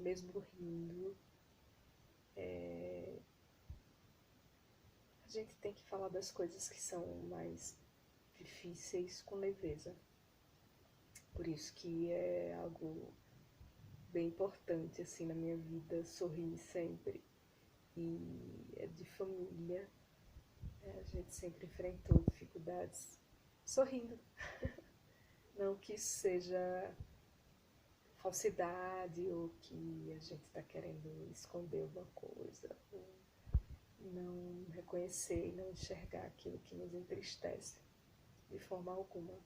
mesmo rindo, a gente tem que falar das coisas que são mais difíceis com leveza. Por isso que é algo bem importante assim na minha vida, sorrir sempre. E é de família, a gente sempre enfrentou dificuldades sorrindo. Não que isso seja falsidade ou que a gente está querendo esconder alguma coisa, ou não reconhecer e não enxergar aquilo que nos entristece de forma alguma.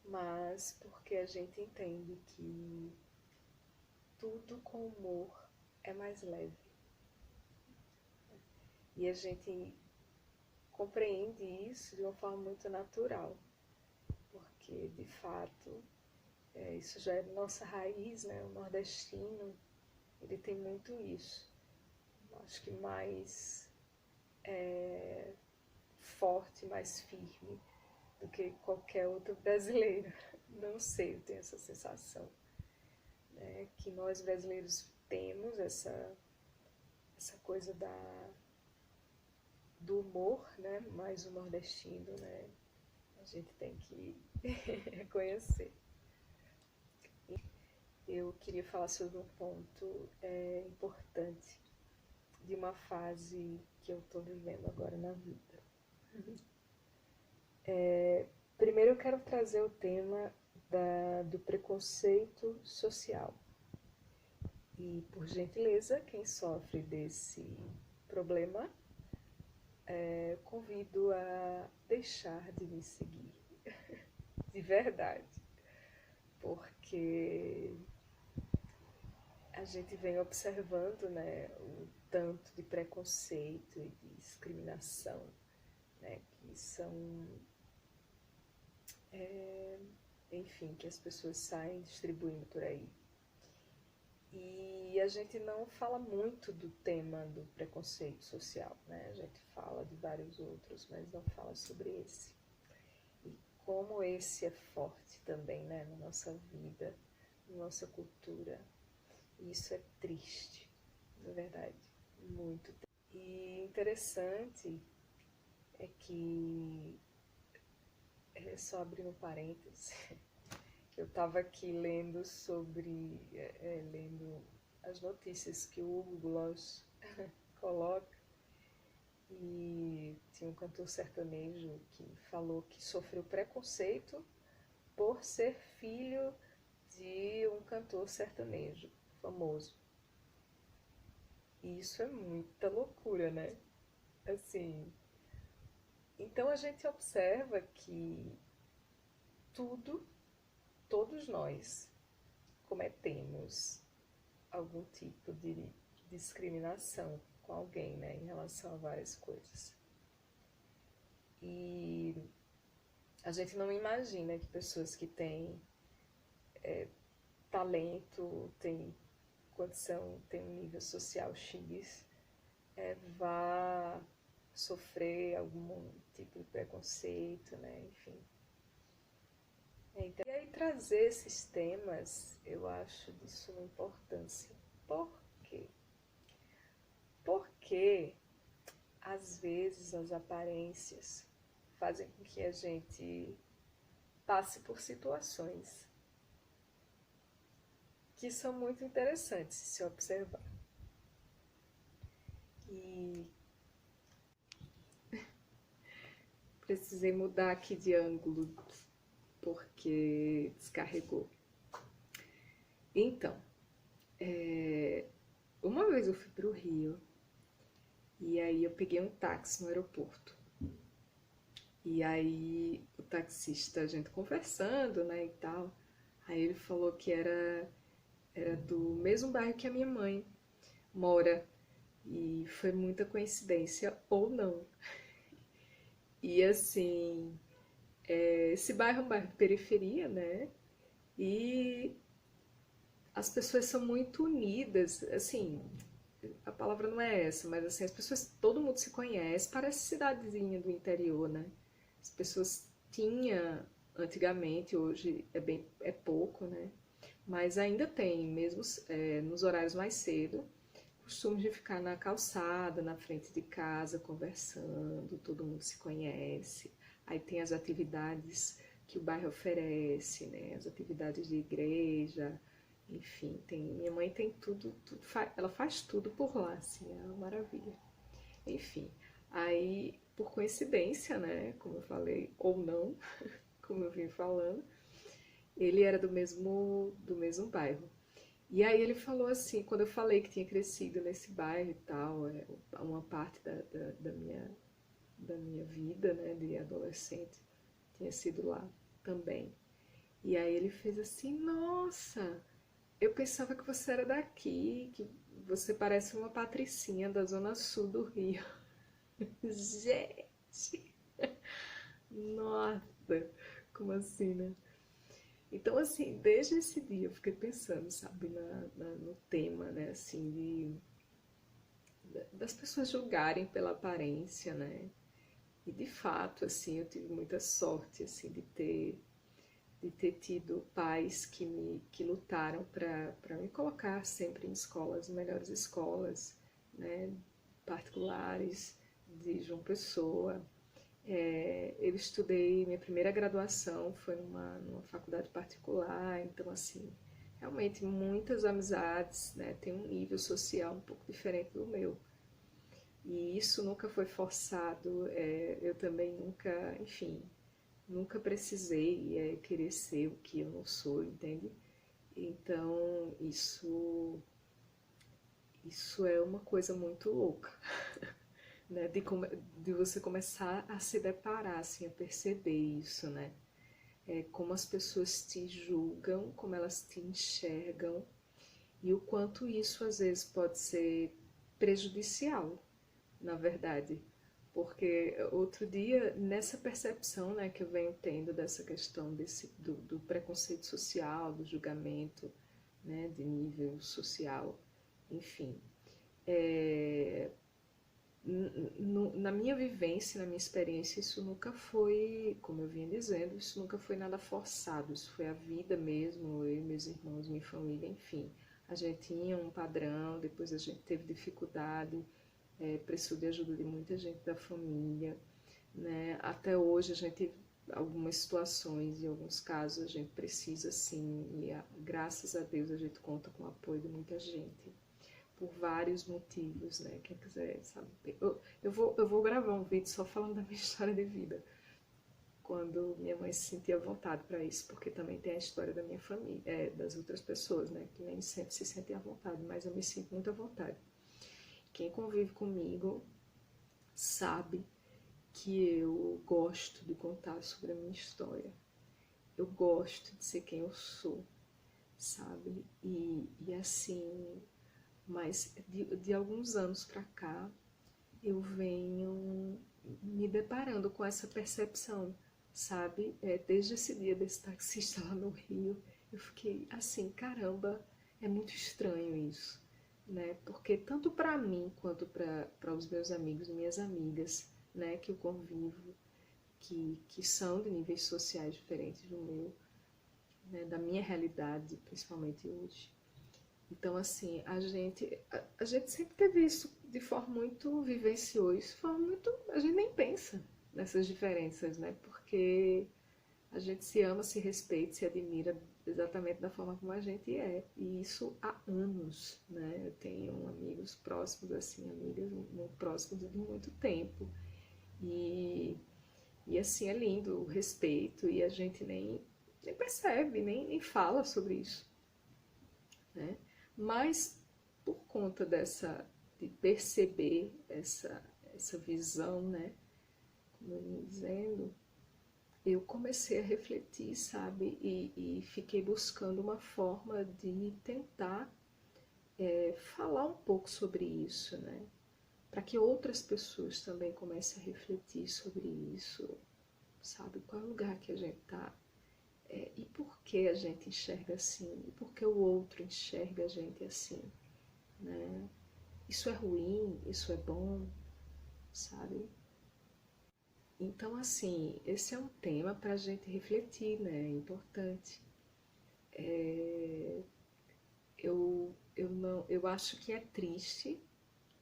Mas porque a gente entende que tudo com humor é mais leve. E a gente compreende isso de uma forma muito natural, porque de fato isso já é nossa raiz, né? O nordestino, ele tem muito isso. Acho que mais forte, mais firme do que qualquer outro brasileiro. Não sei, eu tenho essa sensação, né? Que nós brasileiros temos essa coisa do humor, né? Mais o nordestino, né? A gente tem que reconhecer. Eu queria falar sobre um ponto importante de uma fase que eu estou vivendo agora na vida. Primeiro eu quero trazer o tema do preconceito social. E, por gentileza, quem sofre desse problema, convido a deixar de me seguir. De verdade. Porque a gente vem observando, né, o tanto de preconceito e de discriminação, né, que são, enfim, que as pessoas saem distribuindo por aí. E a gente não fala muito do tema do preconceito social, né? A gente fala de vários outros, mas não fala sobre esse. E como esse é forte também, né, na nossa vida, na nossa cultura. E isso é triste, na verdade, muito triste. E interessante é que, só abrindo um parênteses, eu estava aqui lendo sobre, lendo as notícias que o Hugo Gloss coloca, e tinha um cantor sertanejo que falou que sofreu preconceito por ser filho de um cantor sertanejo famoso. E isso é muita loucura, né? Assim, então a gente observa que todos nós cometemos algum tipo de discriminação com alguém, né, em relação a várias coisas. E a gente não imagina que pessoas que têm talento, têm condição, têm um nível social X, vá sofrer algum tipo de preconceito, né, enfim. Então, e aí trazer esses temas, eu acho de suma importância. Por quê? Porque, às vezes, as aparências fazem com que a gente passe por situações que são muito interessantes de se observar. E precisei mudar aqui de ângulo porque descarregou. Então, uma vez eu fui para o Rio e aí eu peguei um táxi no aeroporto. E aí o taxista, a gente conversando, né, e tal, aí ele falou que era do mesmo bairro que a minha mãe mora. E foi muita coincidência ou não. E assim, esse bairro é um bairro de periferia, né? E as pessoas são muito unidas, assim, a palavra não é essa, mas assim, as pessoas, todo mundo se conhece, parece cidadezinha do interior, né? As pessoas tinham antigamente, hoje é pouco, né? mas ainda tem, mesmo nos horários mais cedo, costume de ficar na calçada, na frente de casa, conversando, todo mundo se conhece. Aí tem as atividades que o bairro oferece, né? As atividades de igreja, enfim, minha mãe tem tudo, ela faz tudo por lá, assim, é uma maravilha. Enfim, aí, por coincidência, né, como eu falei, ou não, como eu vim falando, ele era do mesmo bairro. E aí ele falou assim, quando eu falei que tinha crescido nesse bairro e tal, uma parte da minha vida, né, de adolescente, tinha sido lá também. E aí ele fez assim, nossa, eu pensava que você era daqui, que você parece uma patricinha da zona sul do Rio. Gente, nossa, como assim, né? Então, assim, desde esse dia eu fiquei pensando, sabe, no tema, né, assim, das pessoas julgarem pela aparência, né? E de fato, assim, eu tive muita sorte, assim, de ter tido pais que lutaram para me colocar sempre em escolas, melhores escolas, né, particulares de João Pessoa. Eu estudei, minha primeira graduação foi numa faculdade particular, então assim, realmente muitas amizades, né, tem um nível social um pouco diferente do meu. E isso nunca foi forçado, eu também nunca, enfim, nunca precisei querer ser o que eu não sou, entende? Então, isso é uma coisa muito louca, né? De você começar a se deparar, assim, a perceber isso, né? Como as pessoas te julgam, como elas te enxergam e o quanto isso às vezes pode ser prejudicial, na verdade. Porque outro dia, nessa percepção, né, que eu venho tendo dessa questão do preconceito social, do julgamento, né, de nível social, enfim, é, na minha vivência, na minha experiência, isso nunca foi, como eu vinha dizendo, isso nunca foi nada forçado, isso foi a vida mesmo, eu, meus irmãos, minha família, enfim. A gente tinha um padrão, depois a gente teve dificuldade, precisou de ajuda de muita gente da família, né? Até hoje a gente, algumas situações, em alguns casos a gente precisa sim, e graças a Deus a gente conta com o apoio de muita gente por vários motivos, né? Quem quiser saber. Eu vou gravar um vídeo só falando da minha história de vida, quando minha mãe se sentia à vontade para isso, porque também tem a história da minha família, das outras pessoas, né? Que nem sempre se sentem à vontade, mas eu me sinto muito à vontade. Quem convive comigo sabe que eu gosto de contar sobre a minha história. Eu gosto de ser quem eu sou, sabe? E assim, mas de alguns anos para cá, eu venho me deparando com essa percepção, sabe? Desde esse dia desse taxista lá no Rio, eu fiquei assim, caramba, é muito estranho isso, né? Porque tanto para mim quanto para os meus amigos e minhas amigas, né, que eu convivo, que são de níveis sociais diferentes do meu, né, da minha realidade, principalmente hoje. Então, assim, a gente sempre teve isso de forma muito, vivenciou isso de forma muito, a gente nem pensa nessas diferenças, né? Porque a gente se ama, se respeita, se admira exatamente da forma como a gente é. E isso há anos, né? Eu tenho amigos próximos, assim, amigas muito próximos de muito tempo. E, e assim, é lindo o respeito e a gente nem percebe, nem fala sobre isso, né? Mas por conta de perceber essa visão, né, como eu ia dizendo, eu comecei a refletir, sabe, e fiquei buscando uma forma de tentar falar um pouco sobre isso, né, para que outras pessoas também comecem a refletir sobre isso, sabe, qual é o lugar que a gente está. E por que a gente enxerga assim? E por que o outro enxerga a gente assim? Né? Isso é ruim? Isso é bom? Sabe? Então, assim, esse é um tema para a gente refletir, né? É importante. eu acho que é triste,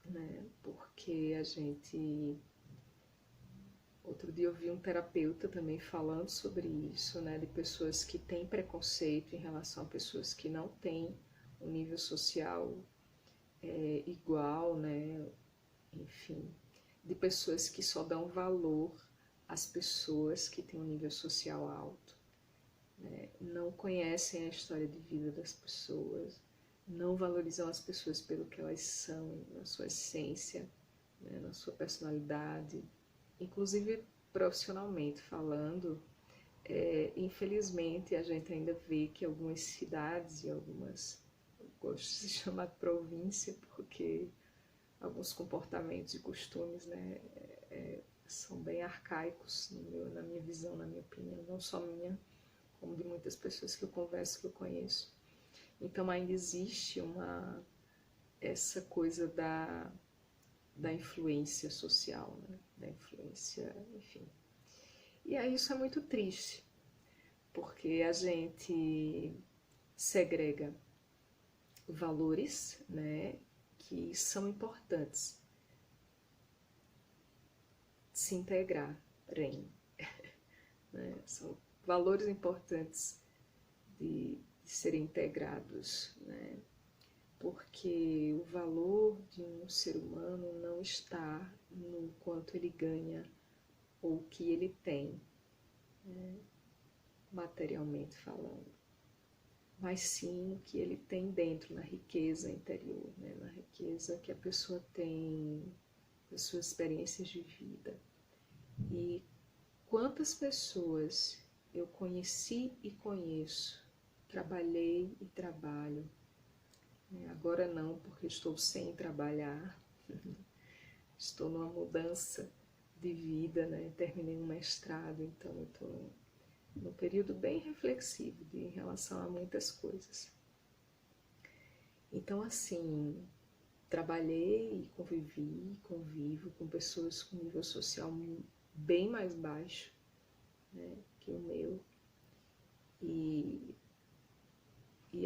né? Porque a gente... Outro dia eu vi um terapeuta também falando sobre isso, né? De pessoas que têm preconceito em relação a pessoas que não têm um nível social igual, né? Enfim, de pessoas que só dão valor às pessoas que têm um nível social alto, né? Não conhecem a história de vida das pessoas, não valorizam as pessoas pelo que elas são, na sua essência, né? Na sua personalidade, inclusive profissionalmente falando. Infelizmente a gente ainda vê que algumas cidades e algumas, eu gosto de se chamar de província, porque alguns comportamentos e costumes, né, são bem arcaicos na minha visão, na minha opinião, não só minha, como de muitas pessoas que eu converso, que eu conheço. Então ainda existe essa coisa da influência social, né, da influência, enfim. E aí isso é muito triste, porque a gente segrega valores, né, que são importantes se integrarem, né? São valores importantes de serem integrados, né? Porque o valor de um ser humano não está no quanto ele ganha ou o que ele tem, né? Materialmente falando, mas sim o que ele tem dentro, na riqueza interior, né? Na riqueza que a pessoa tem, das suas experiências de vida. E quantas pessoas eu conheci e conheço, trabalhei e trabalho, né? Agora não, porque estou sem trabalhar, estou numa mudança de vida, né? Terminei um mestrado, então eu estou num período bem reflexivo em relação a muitas coisas. Então, assim, trabalhei e convivo com pessoas com nível social bem mais baixo, né, que o meu. E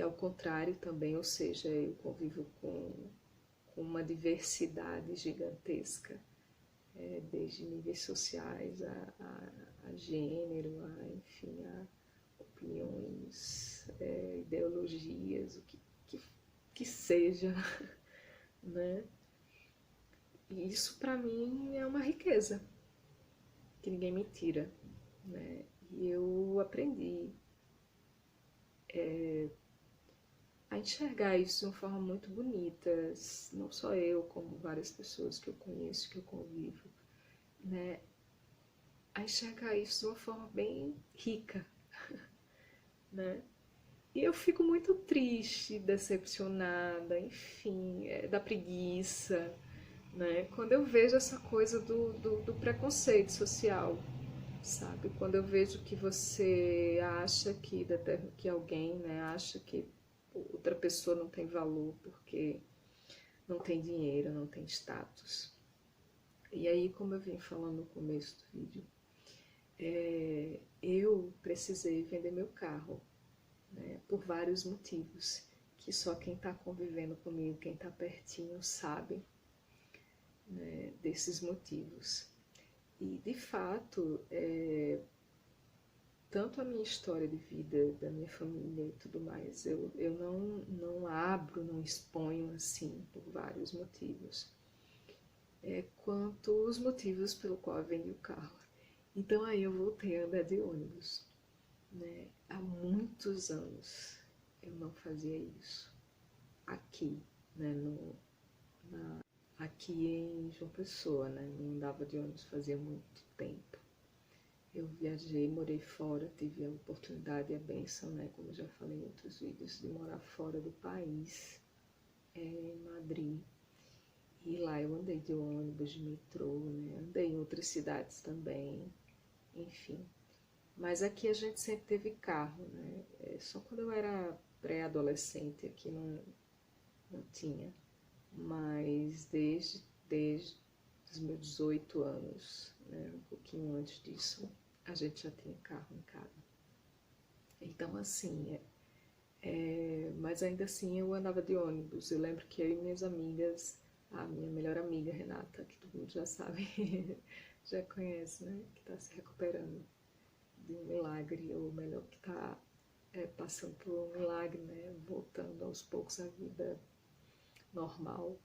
ao contrário também, ou seja, eu convivo com uma diversidade gigantesca, desde níveis sociais a gênero, enfim, a opiniões, ideologias, o que seja, né? E isso para mim é uma riqueza que ninguém me tira, né? E eu aprendi a enxergar isso de uma forma muito bonita, não só eu, como várias pessoas que eu conheço, que eu convivo, né? A enxergar isso de uma forma bem rica, né? E eu fico muito triste, decepcionada, enfim, da preguiça, né? Quando eu vejo essa coisa do preconceito social, sabe? Quando eu vejo que você acha que alguém, né, acha que outra pessoa não tem valor porque não tem dinheiro, não tem status. E aí, como eu vim falando no começo do vídeo, eu precisei vender meu carro, né, por vários motivos, que só quem está convivendo comigo, quem está pertinho, sabe, né, desses motivos. E, de fato, tanto a minha história de vida, da minha família e tudo mais, eu não abro, não exponho assim, por vários motivos, quanto os motivos pelo qual eu vendi o carro. Então aí eu voltei a andar de ônibus, né? Há muitos anos eu não fazia isso aqui, né? Aqui em João Pessoa, né? Não andava de ônibus fazia muito tempo. Eu viajei, morei fora, tive a oportunidade e a bênção, né, como eu já falei em outros vídeos, de morar fora do país, em Madrid. E lá eu andei de ônibus, de metrô, né, andei em outras cidades também, enfim. Mas aqui a gente sempre teve carro, né, só quando eu era pré-adolescente aqui não tinha. Mas desde os meus 18 anos, né, um pouquinho antes disso, a gente já tinha carro em casa. Então, assim, mas ainda assim eu andava de ônibus. Eu lembro que eu e minhas amigas, a minha melhor amiga Renata, que todo mundo já sabe, já conhece, né? Que está se recuperando de um milagre, ou melhor, que está passando por um milagre, né? Voltando aos poucos à vida normal.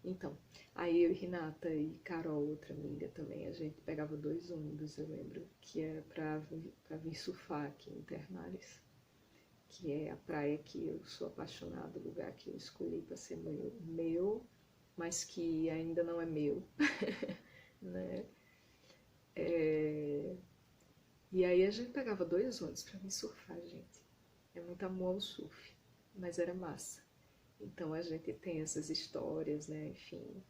Então, aí eu e Renata e Carol, outra amiga também, a gente pegava 2 ônibus, eu lembro, que era para vir surfar aqui em Termares, que é a praia que eu sou apaixonada, o lugar que eu escolhi para ser meu, mas que ainda não é meu, né? E aí a gente pegava 2 ônibus para vir surfar, gente. É muito amor ao surf, mas era massa. Então a gente tem essas histórias, né? Enfim.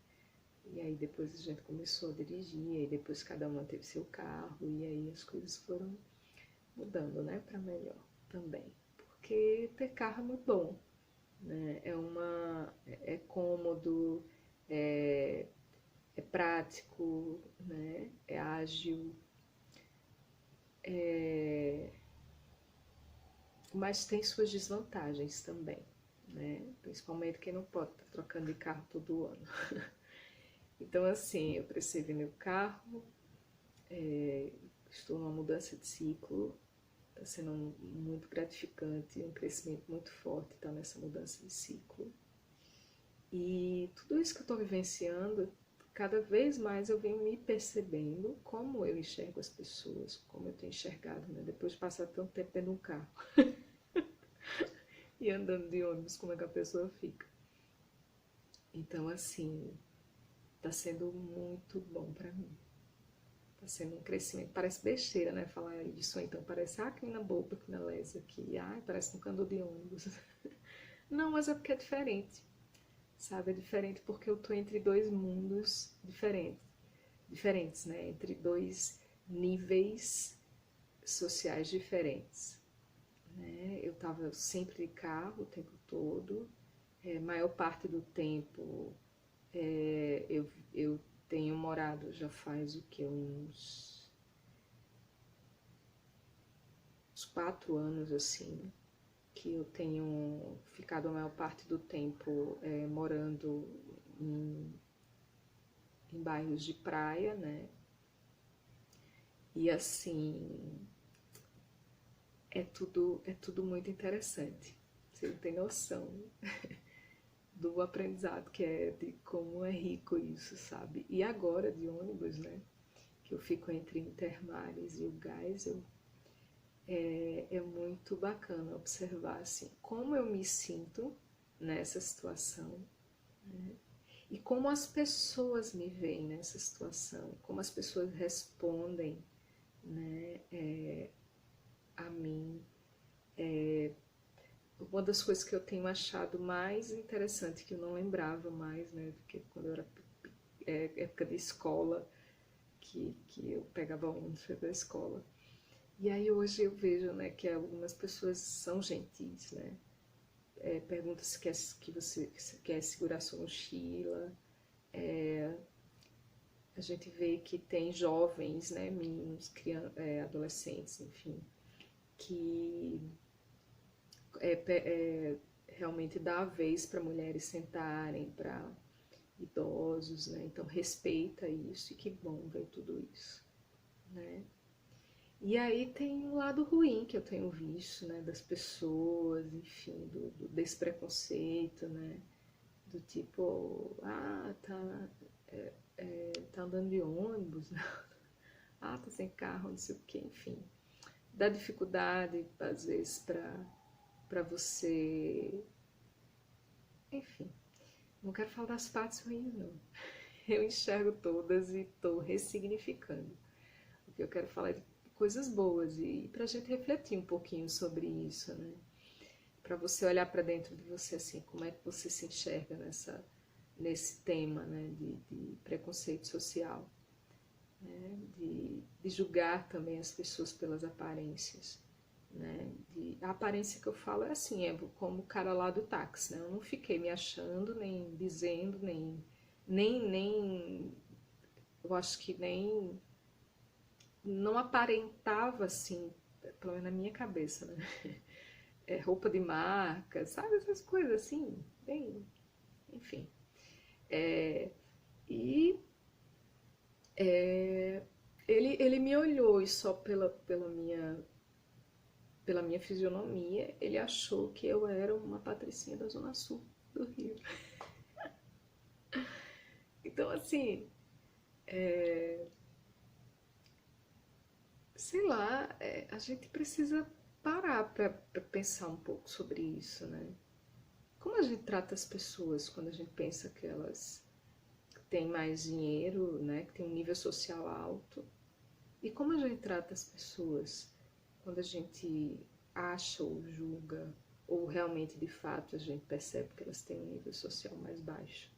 E aí depois a gente começou a dirigir, e depois cada uma teve seu carro, e aí as coisas foram mudando, né? Para melhor também. Porque ter carro é muito bom, né? É cômodo, é prático, né? É ágil, mas tem suas desvantagens também, né? Principalmente quem não pode estar trocando de carro todo ano. Então, assim, eu precisei vender o carro, estou numa mudança de ciclo, está sendo muito gratificante, um crescimento muito forte estar nessa mudança de ciclo. E tudo isso que eu estou vivenciando, cada vez mais eu venho me percebendo como eu enxergo as pessoas, como eu tenho enxergado, né? Depois de passar tanto tempo dentro de um carro e andando de ônibus, como é que a pessoa fica. Então, assim, tá sendo muito bom para mim. Tá sendo um crescimento. Parece besteira, né? Falar isso, então parece, que na boca, que na lesa, que, parece um candor de ônibus. Não, mas é porque é diferente, sabe? É diferente porque eu tô entre 2 mundos diferentes, né? Entre 2 níveis sociais diferentes, né? Eu tava sempre de carro o tempo todo, maior parte do tempo eu tenho morado já faz o que, uns 4 anos assim, que eu tenho ficado a maior parte do tempo morando em bairros de praia, né? E assim, é tudo muito interessante. Você não tem noção do aprendizado que é, de como é rico isso, sabe? E agora de ônibus, né? Que eu fico entre Intermares e o Geisel, é muito bacana observar assim como eu me sinto nessa situação, né? E como as pessoas me veem nessa situação, como as pessoas respondem, né, a mim. Uma das coisas que eu tenho achado mais interessante, que eu não lembrava mais, né, porque quando eu era época de escola, que eu pegava ônibus da escola. E aí hoje eu vejo, né, que algumas pessoas são gentis, né? Pergunta se você quer segurar sua mochila. A gente vê que tem jovens, né, meninos, adolescentes, enfim, que realmente dá a vez para mulheres sentarem, para idosos, né? Então respeita isso, e que bom ver tudo isso, né? E aí tem um lado ruim que eu tenho visto, né, das pessoas, enfim, desse preconceito, né, do tipo, tá andando de ônibus, né? Tá sem carro, não sei o que, enfim. Dá dificuldade, às vezes, para você, enfim, não quero falar das partes ruins, não. Eu enxergo todas e estou ressignificando. O que eu quero falar é de coisas boas e para a gente refletir um pouquinho sobre isso, né? Para você olhar para dentro de você assim, como é que você se enxerga nesse tema, né, de preconceito social, né? De julgar também as pessoas pelas aparências, né? A aparência que eu falo é assim, é como o cara lá do táxi, né? Eu não fiquei me achando, nem dizendo, nem eu acho que nem não aparentava assim, pelo menos na minha cabeça, né? roupa de marca, sabe? Essas coisas assim, bem, enfim. E ele me olhou e só pela minha fisionomia, ele achou que eu era uma patricinha da Zona Sul do Rio. Então, assim, sei lá, a gente precisa parar para pensar um pouco sobre isso, né? Como a gente trata as pessoas quando a gente pensa que elas têm mais dinheiro, né? Que tem um nível social alto. E como a gente trata as pessoas quando a gente acha ou julga, ou realmente de fato a gente percebe que elas têm um nível social mais baixo?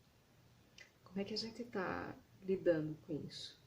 Como é que a gente está lidando com isso?